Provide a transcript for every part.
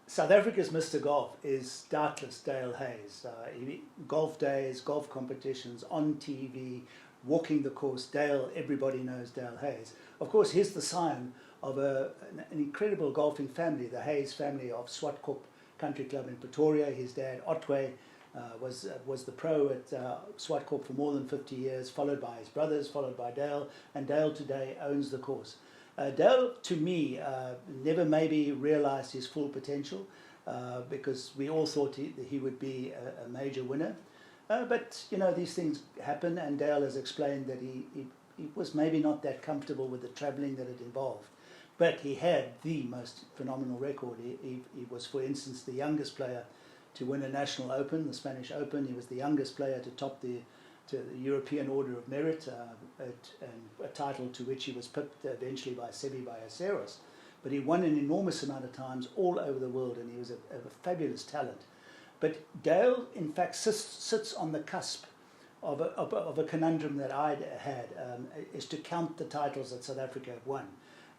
South Africa's Mr. Golf is doubtless Dale Hayes. Golf days, golf competitions, on TV, walking the course, Dale, everybody knows Dale Hayes. Of course, he's the scion of an incredible golfing family, the Hayes family of Swartkop Country Club in Pretoria. His dad, Otway, was the pro at Swartkop for more than 50 years, followed by his brothers, followed by Dale, and Dale today owns the course. Dale, to me, never maybe realised his full potential because we all thought he would be a major winner. But, you know, these things happen, and Dale has explained that he was maybe not that comfortable with the travelling that it involved. But he had the most phenomenal record. He was, for instance, the youngest player to win a national open, the Spanish Open. He was the youngest player to top the European Order of Merit, and a title to which he was pipped eventually by Seve Ballesteros. But he won an enormous amount of times all over the world, and he was a fabulous talent. But Dale, in fact, sits on the cusp of a conundrum that I'd had, is to count the titles that South Africa have won,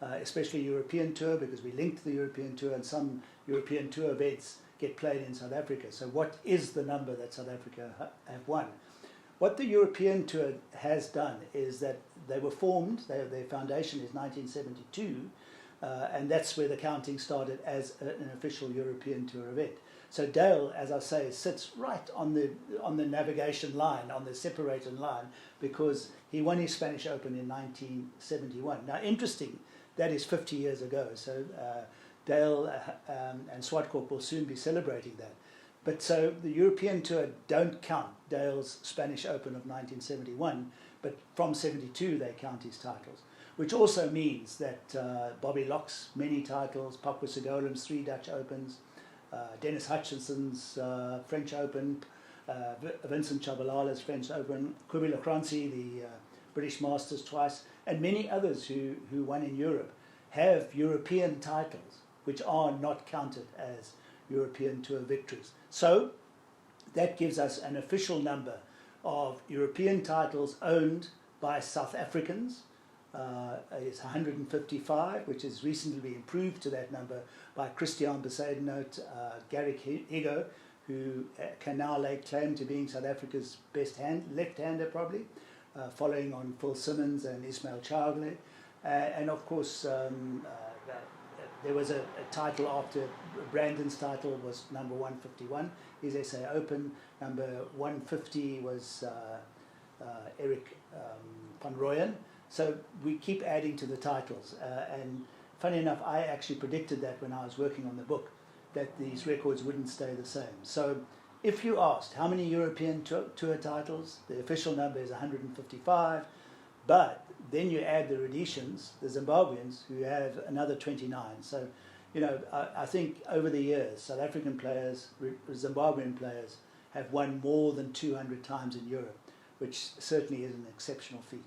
especially European Tour, because we linked the European Tour, and some European Tour events get played in South Africa. So what is the number that South Africa have won? What the European Tour has done is that they were formed, their foundation is 1972, and that's where the counting started as an official European Tour event. So Dale, as I say, sits right on the navigation line, on the separating line, because he won his Spanish Open in 1971. Now, interesting, that is 50 years ago, so Dale and Swartkop will soon be celebrating that. But so the European Tour don't count Dale's Spanish Open of 1971, but from 72 they count his titles, which also means that Bobby Locke's many titles, Papa Segolem's 3 Dutch Opens, Dennis Hutchinson's French Open, Vincent Chabalala's French Open, Kobie Lachranzi, the British Masters twice, and many others who won in Europe have European titles which are not counted as European Tour victories. So that gives us an official number of European titles owned by South Africans. It's 155, which has recently been improved to that number by Christian Bezuidenhout, Garrick Higo, who can now lay claim to being South Africa's best left-hander probably, following on Phil Simmons and Ismail Chaugle. And of course, there was a title after Brandon's title was number 151, his SA Open. Number 150 was Eric van Rooyen. So we keep adding to the titles. And funny enough, I actually predicted that when I was working on the book, that these records wouldn't stay the same. So if you asked how many European tour titles, the official number is 155, but then you add the Rhodesians, the Zimbabweans, who have another 29. So, you know, I think over the years, South African players, Zimbabwean players, have won more than 200 times in Europe, which certainly is an exceptional feat.